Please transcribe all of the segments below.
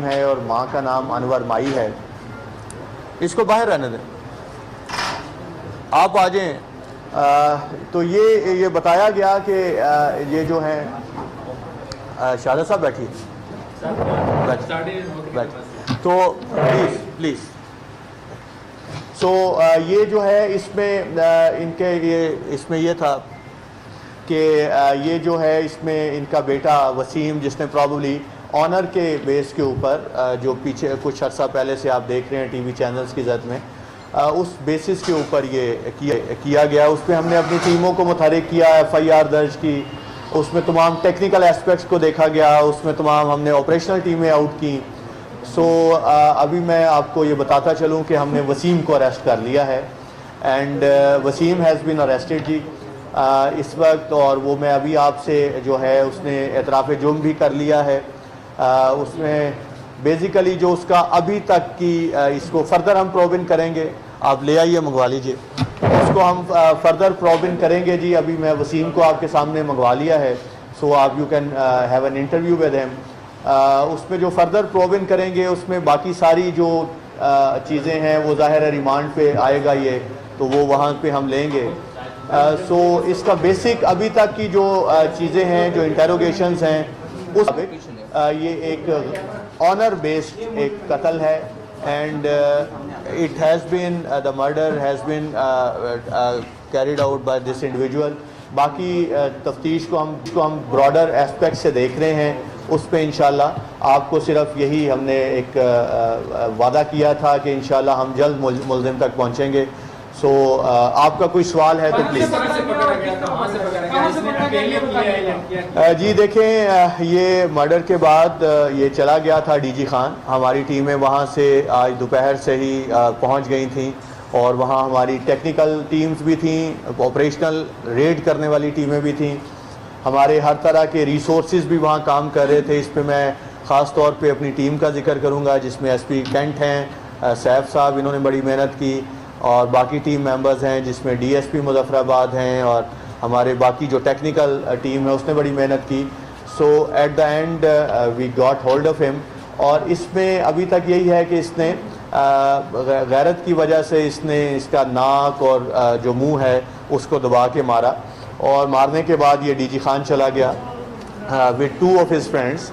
है और माँ का नाम अनवर माई है। इसको बाहर रहने दें, आप आ जाएं। तो ये बताया गया कि ये जो है शादा साहब बैठिए, तो प्लीज़ सो ये जो है इसमें इनके इसमें ये था कि ये जो है इसमें इनका बेटा वसीम, जिसने प्रॉब्ली ऑनर के बेस के ऊपर जो पीछे कुछ अर्सा पहले से आप देख रहे हैं टीवी चैनल्स की जद में, उस बेसिस के ऊपर ये किया गया। उस पर हमने अपनी टीमों को मुतहरिक किया, FIR दर्ज की, उसमें तमाम टेक्निकल एस्पेक्ट्स को देखा गया, उसमें तमाम हमने ऑपरेशनल टीमें आउट की। सो अभी मैं आपको ये बताता चलूँ कि हमने वसीम को अरेस्ट कर लिया है and Wasim has been arrested जी इस वक्त। और वो मैं अभी आपसे जो है उसने एतराफ़ जुर्म भी कर लिया है। उसमें बेसिकली जो उसका अभी तक की इसको फर्दर हम प्रोबिन करेंगे, आप ले आइए मंगवा लीजिए, उसको हम फर्दर प्रोबिन करेंगे जी। अभी मैं वसीम को आपके सामने मंगवा लिया है, सो आप you can have an interview with him. उसमें जो फर्दर प्रोबिन करेंगे उसमें बाकी सारी जो चीज़ें हैं वो ज़ाहिर है रिमांड पे आएगा ये, तो वो वहाँ पे हम लेंगे। सो इसका बेसिक अभी तक की जो चीज़ें हैं, जो इंटेरोगेशंस हैं, उस ये एक ऑनर बेस्ड एक कत्ल है and it has been the murder has been carried out by this individual. बाकी तफ्तीश को हम ब्रॉडर एस्पेक्ट से देख रहे हैं, उस पर इंशाल्लाह आपको सिर्फ यही हमने एक वादा किया था कि इंशाल्लाह हम जल्द मुल्ज़िम तक पहुँचेंगे। सो आपका कोई सवाल है तो प्लीज़। जी देखें, ये मर्डर के बाद ये चला गया था DG खान। हमारी टीमें वहाँ से आज दोपहर से ही पहुँच गई थी और वहाँ हमारी टेक्निकल टीम्स भी थी, ऑपरेशनल रेड करने वाली टीमें भी थी, हमारे हर तरह के रिसोर्सेज भी वहाँ काम कर रहे थे। इस पर मैं ख़ास तौर पे अपनी टीम का जिक्र करूँगा जिसमें SP कैंट हैं, सैफ साहब, इन्होंने बड़ी मेहनत की, और बाकी टीम मेंबर्स हैं जिसमें DSP मुजफ्फराबाद हैं और हमारे बाकी जो टेक्निकल टीम है उसने बड़ी मेहनत की। So at the end we got hold of him. और इसमें अभी तक यही है कि इसने गैरत की वजह से इसने इसका नाक और जो मुंह है उसको दबा के मारा, और मारने के बाद ये DG खान चला गया विद 2 of his फ्रेंड्स।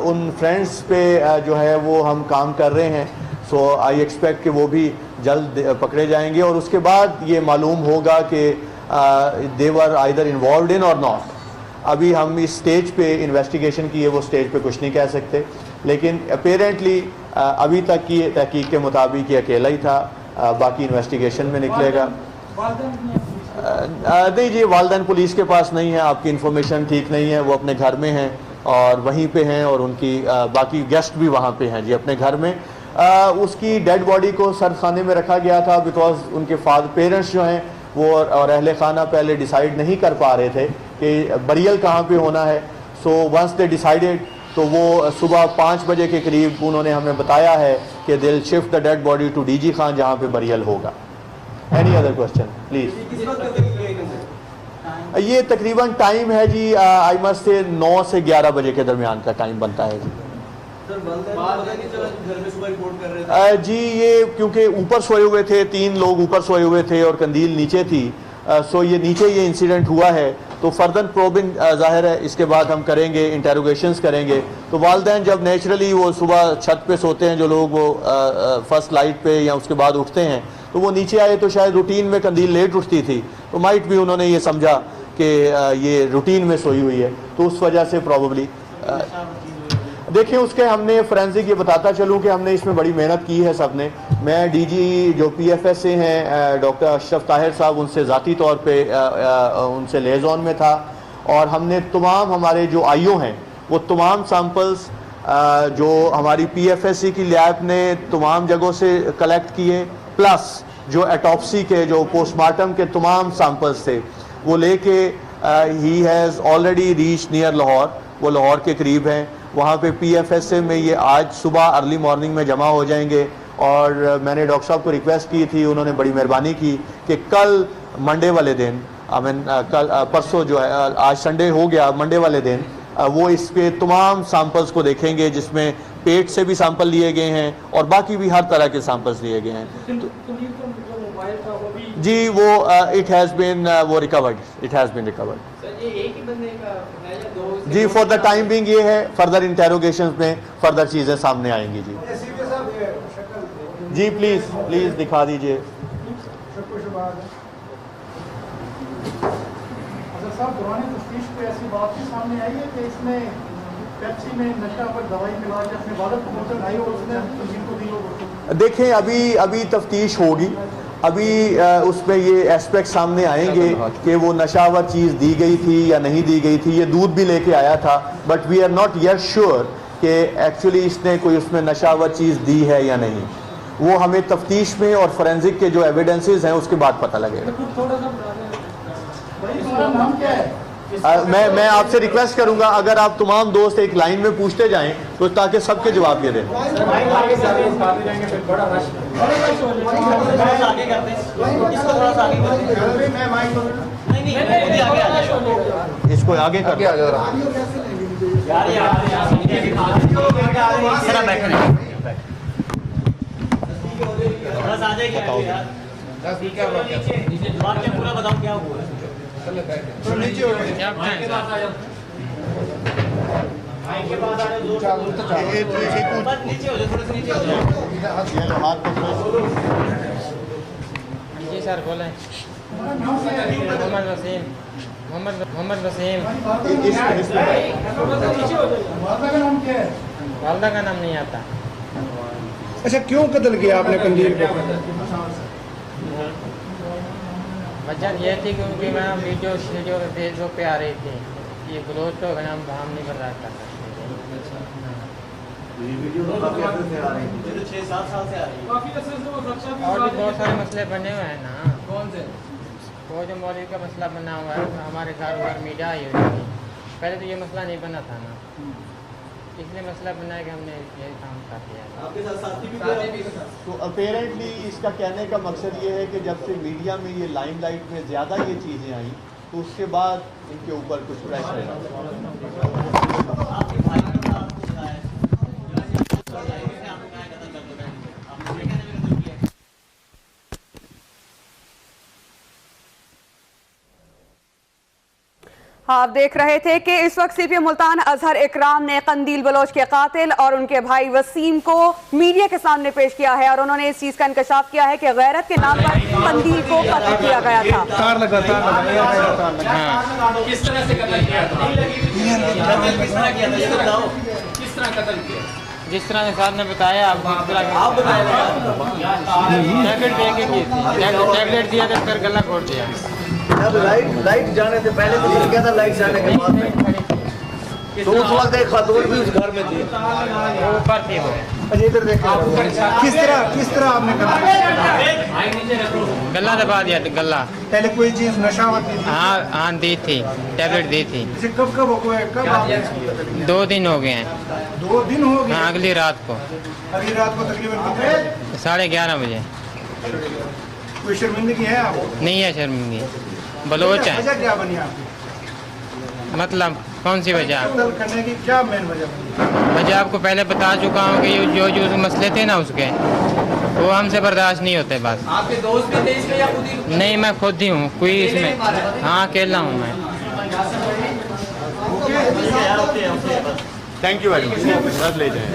उन फ्रेंड्स पे जो है वो हम काम कर रहे हैं। सो आई एक्सपेक्ट कि वो भी जल्द पकड़े जाएंगे और उसके बाद ये मालूम होगा कि दे वर आइदर इन्वॉल्वड इन और नॉट। अभी हम इस स्टेज पे इन्वेस्टिगेशन की है, वो स्टेज पे कुछ नहीं कह सकते, लेकिन अपेरेंटली अभी तक की तहकीक के मुताबिक ये अकेला ही था, बाकी इन्वेस्टिगेशन में निकलेगा। नहीं जी, वालिदैन पुलिस के पास नहीं है, आपकी इन्फॉर्मेशन ठीक नहीं है, वो अपने घर में हैं और वहीं पे हैं, और उनकी बाकी गेस्ट भी वहाँ पे हैं जी अपने घर में। उसकी डेड बॉडी को सरखाने में रखा गया था बिकॉज उनके पेरेंट्स जो हैं वो और अहले खाना पहले डिसाइड नहीं कर पा रहे थे कि बरियल कहाँ पे होना है। सो वंस दे डिसाइडेड, तो वो सुबह 5 बजे के करीब उन्होंने हमें बताया है कि they will shift the dead body to DG Khan जहाँ पे बरियल होगा। Any other question please. ये तकरीबन टाइम है जी, आई मस्ट से 9 से 11 बजे के दरमियान का टाइम बनता है जी। जी ये क्योंकि ऊपर सोए हुए थे, 3 लोग ऊपर सोए हुए थे और कंदील नीचे थी, सो ये नीचे ये इंसिडेंट हुआ है। तो फर्दर प्रोबिंग ज़ाहिर है इसके बाद हम करेंगे, इंटेरोगेशंस करेंगे। तो वालिदैन जब नेचुरली वो सुबह छत पे सोते हैं, जो लोग वो फर्स्ट लाइट पे या उसके बाद उठते हैं, तो वो नीचे आए तो शायद रूटीन में कंदील लेट उठती थी, तो माइट भी उन्होंने ये समझा कि ये रूटीन में सोई हुई है, तो उस वजह से प्रॉबली। देखिए उसके हमने फोरेंसिक, ये बताता चलूँ कि हमने इसमें बड़ी मेहनत की है सब ने। मैं DG जो PFS से हैं डॉक्टर अशरफ ताहिर साहब, उनसे ज़ाती तौर पे उनसे लेज़ॉन में था, और हमने तमाम हमारे जो IO हैं वो तमाम सैम्पल्स जो हमारी PFSC की लैब ने तमाम जगहों से कलेक्ट किए, प्लस जो एटॉप्सी के जो पोस्टमार्टम के तमाम सैम्पल्स थे वो लेके he has already reach near Lahore, वो लाहौर के करीब हैं। वहाँ पे PFSA में ये आज सुबह अर्ली मॉर्निंग में जमा हो जाएंगे, और मैंने डॉक्टर साहब को रिक्वेस्ट की थी, उन्होंने बड़ी मेहरबानी की कि कल मंडे वाले दिन, कल परसों जो है, आज संडे हो गया, मंडे वाले दिन वो इसके तमाम सैंपल्स को देखेंगे, जिसमें पेट से भी सैंपल लिए गए हैं और बाकी भी हर तरह के सैंपल्स लिए गए हैं। जी वो इट हैज़ बीन वो recovered, it has been recovered. जी फॉर द टाइम बिंग ये है, फर्दर इंटेरोगेशन में फर्दर चीज़ें सामने आएंगी। जी जी प्लीज़ प्लीज़ दिखा दीजिए। साहब पुरानी तफ्तीश पे ऐसी बात भी सामने आई है कि इसमें पेप्सी में नशा पर दवाई मिला के अपने वालिद को बोतल आई और उसने जिनको दी हो। देखें अभी तफ्तीश होगी, अभी उसमें ये एस्पेक्ट सामने आएंगे कि वो नशावर चीज़ दी गई थी या नहीं दी गई थी। ये दूध भी लेके आया था, but we are not yet sure कि एक्चुअली इसने कोई उसमें नशावर चीज़ दी है या नहीं। वो हमें तफ्तीश में और फोरेंसिक के जो एविडेंसेस हैं उसके बाद पता लगेगा। मैं आपसे रिक्वेस्ट करूंगा, अगर आप तमाम दोस्त एक लाइन में पूछते जाएं तो ताकि सबके जवाब ये दें। इसको आगे कर पूरा बताओ क्या हुआ है। नीचे हो जाओ, थोड़ा सा नीचे हो जाओ। जी सर बोले। मोहम्मद वसीम। वालदा का नाम नहीं आता। अच्छा क्यों कत्ल किया आपने कंदील को? वजह ये थी क्योंकि मैं वीडियो फेसबुक पे आ रही थी, ये ग्रोथ तो हम नहीं कर रहा था। और भी बहुत सारे मसले बने हुए हैं ना। कौन से? वो जो मौलवी का मसला बना हुआ है, हमारे घर मीडिया आई हुई थी। पहले तो ये मसला नहीं बना था ना, इसलिए मसला बना है कि हमने ये काम कर दिया। आपके साथ साथी भी तो अपेरेंटली इसका कहने का मकसद ये है कि जब से मीडिया में ये लाइमलाइट में ज़्यादा ये चीज़ें आई तो उसके बाद इनके ऊपर कुछ प्रेशर है। आप देख रहे थे कि इस वक्त सीपीएम मुल्तान अजहर इकराम ने कंदील बलोच के कातिल और उनके भाई वसीम को मीडिया के सामने पेश किया है और उन्होंने इस चीज का इंकशाफ किया है कि गैरत के नाम पर कंदील को कत्ल किया गया था। किस तरह से कत्ल किया था? जिस तरह से साहब ने बताया, आप टैबलेट दिया था, फिर गला फोड़ दिया। जब लाइट जाने से पहले तो क्या था, लाइट जाने के बाद में तो उस वक्त एक खातून भी उस घर में थी, ऊपर थी वो। इधर देखो किस तरह आपने गला दबा दिया, गला। पहले कोई चीज नशावत थी? हाँ दी थी, टैबलेट दी थी। कब आपने? 2 दिन हो गए हैं। 2 दिन हो गए? हाँ, अगली रात को तकरीबन 11:30 बजे। कोई शर्मिंदगी है आपको? नहीं है शर्मिंदगी, बलोच है। वजह क्या बनी आपकी? मतलब कौन सी वजह? कत्ल करने की क्या मेन वजह बनी? वजह आपको पहले बता चुका हूँ कि जो मसले थे ना उसके, वो हमसे बर्दाश्त नहीं होते। बस आपके दोस्त भी थे इसमें या खुद ही? नहीं, मैं खुद ही हूँ, कोई इसमें। हाँ, अकेला हूँ मैं। Thank you very much. बस ले जाएं।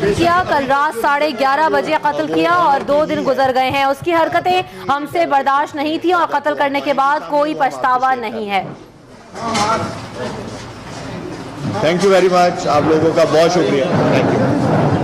किया कल रात 11:30 बजे कत्ल किया और 2 दिन गुजर गए हैं। उसकी हरकतें हमसे बर्दाश्त नहीं थी और कत्ल करने के बाद कोई पछतावा नहीं है। थैंक यू वेरी मच, आप लोगों का बहुत शुक्रिया। Thank you.